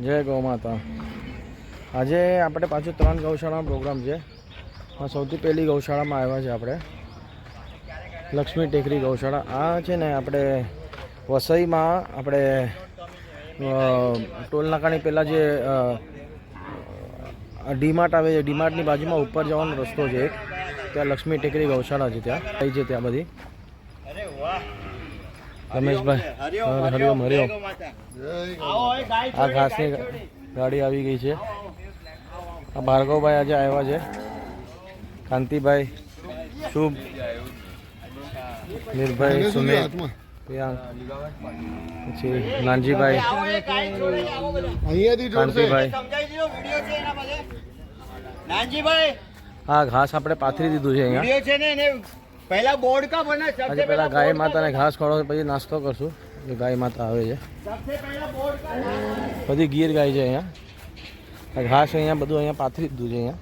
જય ગૌ માતા। આજે આપણે પાછું 3 ગૌશાળાનો પ્રોગ્રામ છે। સૌથી પહેલી ગૌશાળામાં આવ્યા છે આપણે, લક્ષ્મી ટેકરી ગૌશાળા। આ છે ને આપણે વસઈમાં આપણે ટોલ નાકાની પહેલાં જે ડીમાર્ટ આવે છે, ડીમાર્ટની બાજુમાં ઉપર જવાનો રસ્તો છે એક, ત્યાં લક્ષ્મી ટેકરી ગૌશાળા છે, ત્યાં કઈ છે ત્યાં બધી। રમેશભાઈ હરિઓમ હરિઓમ। આ ઘાસની ગાડી આવી ગઈ છે। આ ભાર્ગવભાઈ આજે આવ્યા છે, કાંતિભાઈ, શુભ, નિર્ભય, સુમિત, પ્રિયાંક, પછી નાનજીભાઈ, કાંતિભાઈ। હા, ઘાસ આપણે પાથરી દીધું છે અહીંયા। पहला बोर्ड का बना सबसे पहला गाय माता ने घास खवड़ो પછી નાસ્તો કરશું। જે ગાય માતા આવે છે, सबसे पहला बोर्ड का બધી ગીર ગાય છે અહીંયા। ઘાસ અહીંયા બધું અહીંયા પાથરી દીધું છે અહીંયા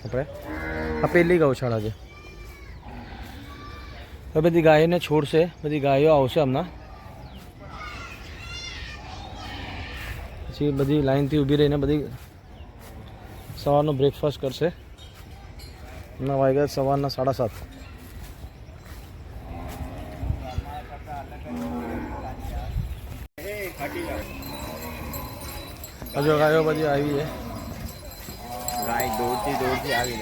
આપણે। આ પહેલી ગૌશાળા છે। હવે બધી ગાયોને છોડશે, બધી ગાયો આવશે હમણાં, પછી બધી લાઈનથી ઊભી રહીને બધી સવારનો બ્રેકફાસ્ટ કરશે। ના વાગ્યા સવારના 7:30। હજુ ગાયો બધી આવી છે। गाय दौड़ती दौड़ती आ गई।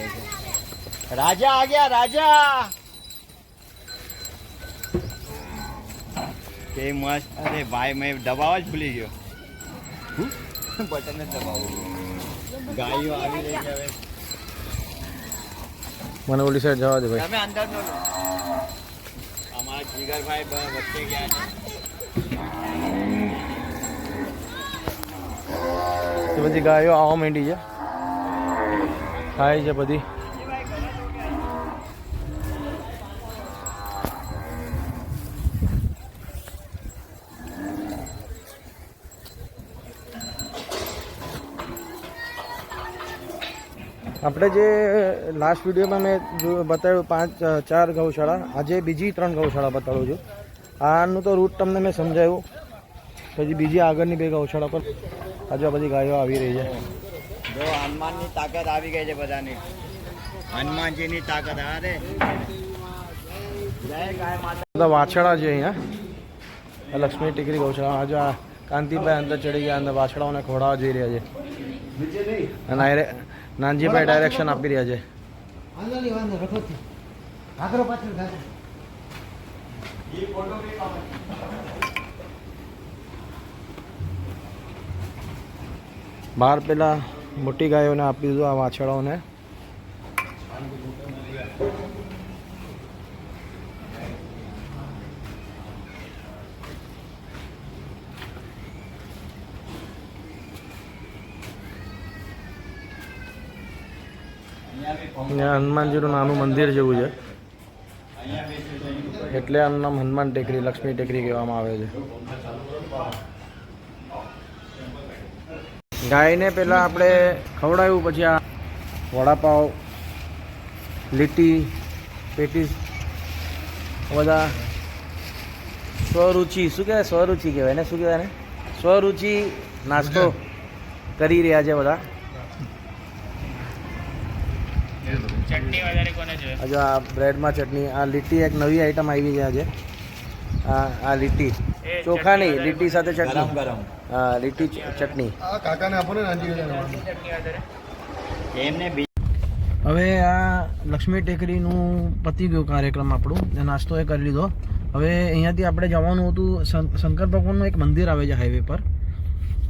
राजा आ गया, राजा के मस्त। अरे भाई मैं दबावा ज भूली गयो, बटन दबाव। गायो આવી રહી છે। હવે મને ઓલી સાઈડ જવા દે ભાઈ। તમે અંદર નો લો। અમારા જીગરભાઈ વચ્ચે ગયા છે। એ બધી ગાયો આવવા માંડી છે, ખાય છે બધી। આપણે જે લાસ્ટ વિડીયોમાં મેં બતાવ્યું 4 ગૌશાળા, આજે બીજી 3 ગૌશાળા બતાવું છું। આનું તો રૂટ તમને મેં સમજાવ્યું, પછી બીજી આગળની 2 ગૌશાળા પર આજે આ બધી ગાયો આવી રહી છે। જો હનુમાનની તાકાત આવી ગઈ છે બધાની, હનુમાનજીની તાકાત। અરે જય ગાય માતા। બધા વાછડા છે અહીંયા લક્ષ્મી ટેકરી ગૌશાળા। આજે આ કાંતિભાઈ અંદર ચડી ગયા, અંદર વાછડાઓને ખવડાવવા જઈ રહ્યા છે, અને નાનજીભાઈ ડાયરેક્શન આપી રહ્યા છે। બહાર પેલા મોટી ગાયોને આપી દીધું, આ વાછડાઓને। અહીંયા હનુમાનજીનું નાનું મંદિર જેવું છે, એટલે આનું નામ હનુમાન ટેકરી, લક્ષ્મી ટેકરી કહેવામાં આવે છે। ગાયને પહેલાં આપણે ખવડાવ્યું, પછી આ વડાપાવ, લીટી, પેટીસ બધા સ્વરુચિ, શું કહેવાય, સ્વરુચિ કહેવાય ને, શું કહેવાય ને, સ્વરુચિ નાસ્તો કરી રહ્યા છે બધા। ચટણી વધારે કોને જોઈએ? હજુ આ બ્રેડમાં ચટણી, આ લીટી એક નવી આઈટમ આવી છે આજે। આ લીટી ચોખા નહીં, લીટી સાથે ચટણી, ગરમ હા લીટી ચટણી। કાકાને આપો ને એમને। હવે આ લક્ષ્મી ટેકરીનું પતી ગયું કાર્યક્રમ આપણું, નાસ્તો એ કરી લીધો। હવે અહીંયાથી આપણે જવાનું હતું, શંકર ભગવાનનું એક મંદિર આવે છે હાઈવે પર,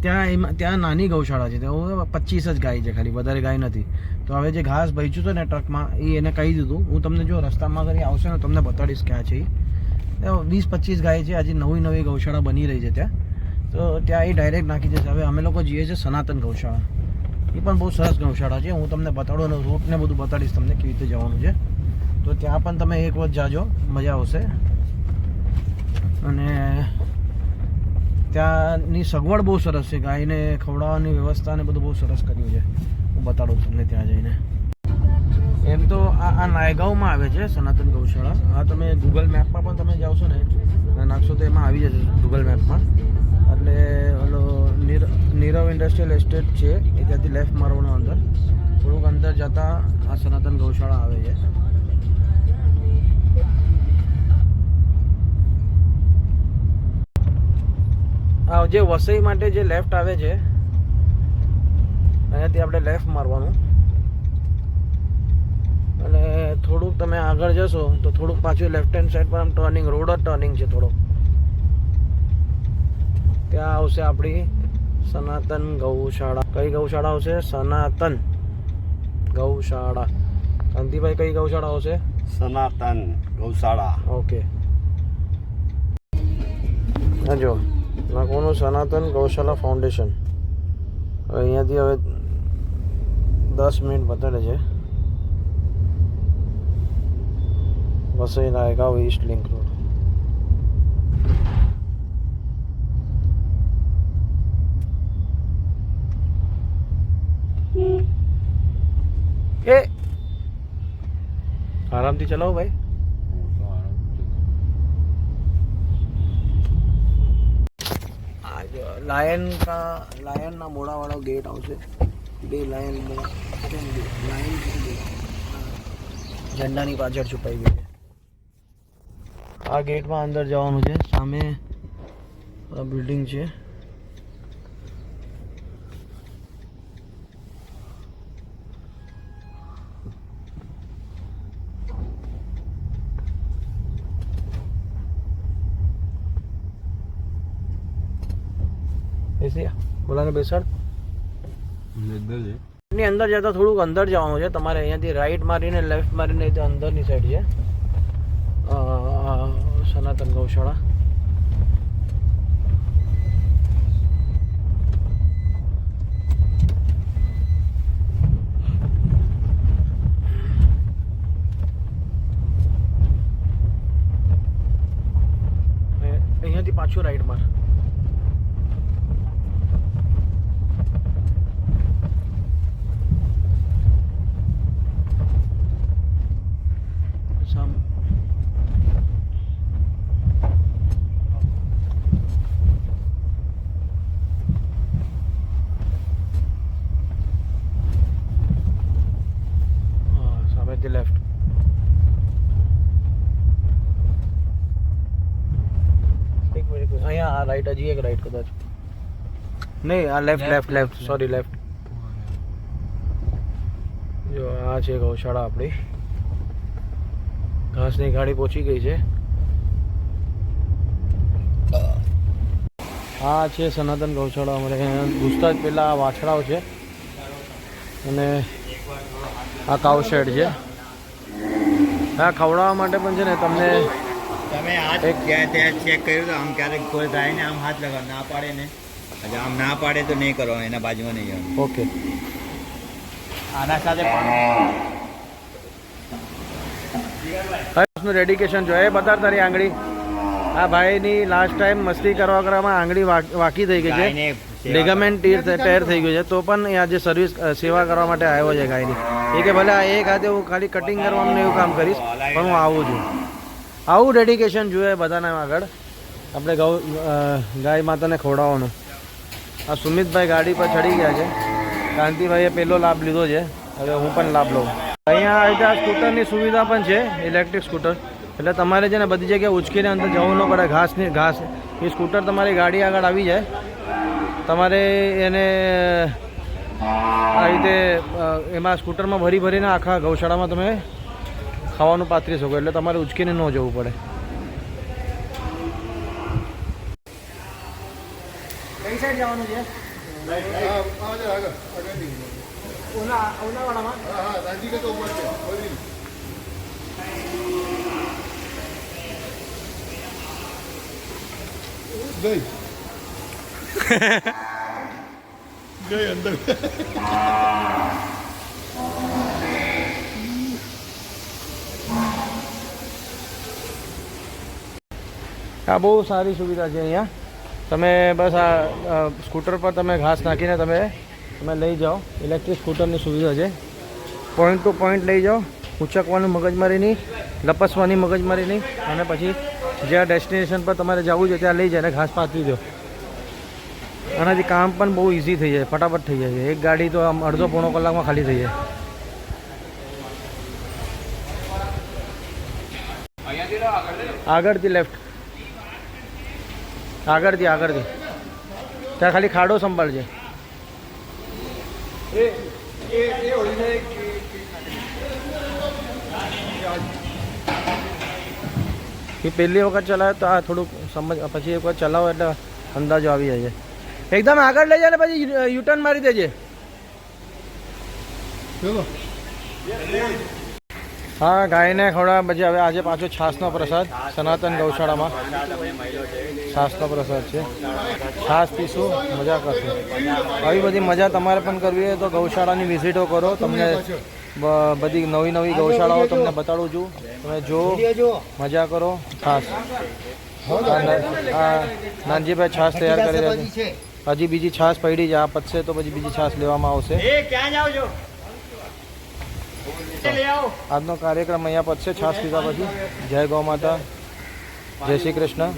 ત્યાં નાની ગૌશાળા છે, ત્યાં 25 જ ગાય છે ખાલી, વધારે ગાય નથી। તો હવે જે ઘાસ ભેચ્યું હતું ને ટ્રકમાં, એ એને કહી દીધું। હું તમને જો રસ્તામાં કરી આવશે ને તમને બતાડીશ ક્યાં છે। 20-25 ગાય છે, આજે નવી ગૌશાળા બની રહી છે ત્યાં, તો ત્યાં એ ડાયરેક્ટ નાખી જશે। હવે અમે લોકો જઈએ છીએ સનાતન ગૌશાળા, એ પણ બહુ સરસ ગૌશાળા છે। હું તમને બતાડું અને રૂટને બધું બતાડીશ તમને કેવી રીતે જવાનું છે। તો ત્યાં પણ તમે એક વખત જાજો, મજા આવશે। અને ત્યાંની સગવડ બહુ સરસ છે, ગાયને ખવડાવવાની વ્યવસ્થા ને બધું બહુ સરસ કર્યું છે। હું બતાડું તમને ત્યાં જઈને। એમ તો આ નાયગાંવમાં આવે છે સનાતન ગૌશાળા। આ તમે ગૂગલ મેપમાં પણ તમે જાવશો ને નાખશો તો એમાં આવી જશે ગૂગલ મેપમાં। એટલે ઇન્ડસ્ટ્રીયલ એસ્ટેટ છે એ ત્યાંથી લેફ્ટ મારવાનું અંદર. થોડુંક અંદર જતાં આ સનાતન ગૌશાળા આવે છે. આ જે વસઈ માટે જે લેફ્ટ આવે છે અહીંયાથી આપણે લેફ્ટ મારવાનું અને થોડુંક તમે આગળ જશો તો થોડુંક પાછું લેફ્ટ હેન્ડ સાઈડ પર આમ ટર્નિંગ રોડ જ ટર્નિંગ છે થોડો. ત્યાં આવશે આપણી સનાતન ગૌશાળા. કઈ ગૌશાળા આવશે? સનાતન ગૌશાળા. કાંતિભાઈ કઈ ગૌશાળા આવશે? સનાતન ગૌશાળા. ઓકે જો નાખવાનું સનાતન ગૌશાળા ફાઉન્ડેશન. હવે અહીંયાથી હવે 10 મિનિટ બતાડે છે. Vasai Naigaon east link road. એ આરામથી ચલાવો ભાઈ. લાયનના મોડાવાળો ગેટ આવશે. 2 લાયન ઝંડાની પાછળ છુપાઈ ગઈ છે. આ ગેટમાં અંદર જવાનું છે. સામે બિલ્ડિંગ છે. બોલાને બેસાડ. ની અંદર જતા થોડુંક અંદર જવાનું છે તમારે. અહીંયાથી રાઈટ મારીને લેફ્ટ મારીને અંદરની સાઈડ છે સનાતન ગૌશાળા. અહીંયાથી પાછું રાઈટ માર. લેફ્ટ એક મિનિટ અહીંયા આ રાઈટ હજી એક રાઈટ કદાચ નહીં આ લેફ્ટ સોરી લેફ્ટ. જો આ છે ગૌશાળા આપણી. ઘાસની ગાડી પહોંચી ગઈ છે. આ છે સનાતન ગૌશાળા. અમારે ઘૂસતા જ પહેલાં આ વાછડાઓ છે અને આ કાઉ શેડ છે. હા ખવડાવવા માટે પણ છે ને તમને તમે હાથ ત્યાં ચેક કર્યું તો આમ ક્યારેક કોઈ થાય ને આમ હાથ લગાવ ના પાડે ને આમ ના પાડે તો નહીં કરો. એના બાજુમાં નહીં જવાનું. ઓકે આના સાથે ડેડિકેશન જો એ બતાર તારી આંગળી. આ ભાઈની લાસ્ટ ટાઈમ મસ્તી કરવામાં આંગળી વાકી થઈ ગઈ છે. લિગામેન્ટ ટેર થઈ ગયું છે તો પણ એ આજે સર્વિસ સેવા કરવા માટે આવ્યો છે ગાયની. એ કે ભલે એક હાથે હું ખાલી કટિંગ કરવાનું એવું કામ કરીશ પણ હું આવું છું. આવું ડેડિકેશન જોઈએ બધાના આગળ આપણે ગાય માતાને ખવડાવવાનું. આ સુમિતભાઈ ગાડી પર ચડી ગયા છે. કાંતિભાઈએ પહેલો લાભ લીધો છે. હવે હું પણ લાભ લઉં. અહીંયા આવી રીતે આ સ્કૂટરની સુવિધા પણ છે ઇલેક્ટ્રિક સ્કૂટર. એટલે તમારે છે ને બધી જગ્યાએ ઉચકીને અંદર જવું ન પડે. ઘાસ એ સ્કૂટર તમારી ગાડી આગળ આવી જાય. તમારે એને આ રીતે એમાં સ્કૂટરમાં ભરીને આખા ગૌશાળામાં તમે ખાવાનું પાથરી શકો. એટલે તમારે ઉચકીને ન જવું પડે. કઈ સાઈડ જવાનું છે? ગઈ અંદર આ બહુ સારી સુવિધા છે અહીંયા. તમે બસ આ સ્કૂટર પર તમે ઘાસ નાખીને તમે લઈ જાઓ. ઇલેક્ટ્રિક સ્કૂટરની સુવિધા છે. પોઈન્ટ ટુ પોઈન્ટ લઈ જાઓ. ઉચકવાનું મગજમારી નહીં, લપસવાની મગજમારી નહીં. અને પછી જ્યાં ડેસ્ટિનેશન પર તમારે જવું છે ત્યાં લઈ જઈને ઘાસ પાથરી દો. આનાથી કામ પણ બહુ ઇઝી થઈ જાય, ફટાફટ થઈ જાય છે. એક ગાડી તો આમ અડધો પોણો કલાકમાં ખાલી થઈ જાય. આગળથી લેફ્ટ, આગળથી ત્યાં ખાલી ખાડો સંભાળજે. એ પહેલી વખત ચલાવે તો આ થોડુંક સમજ, પછી એક વખત ચલાવો એટલે અંદાજો આવી જાય છે. એકદમ આગળ લઈ જાય ને પછી યુટર્ન મારી દેજે. હા, ગાયને ખવડાવ્યા પછી હવે આજે પાછો છાસનો પ્રસાદ સનાતન ગૌશાળામાં. છાસનો પ્રસાદ છે, છાસ પીશું, મજા કરશું. આવી બધી મજા તમારે પણ કરવી હોય તો ગૌશાળાની વિઝિટો કરો. તમને બધી નવી ગૌશાળાઓ તમને બતાડું છું. તમે જો, મજા કરો. છાસ નાનજીભાઈ છાસ તૈયાર કરી રહ્યા છે. હજી બીજી છાસ પડી છે, આ પતશે તો પછી બીજી છાસ લેવામાં આવશે. આજનો કાર્યક્રમ અહીંયા પતશે છાસ પીધા પછી. જય ગૌ માતા, જય શ્રી કૃષ્ણ.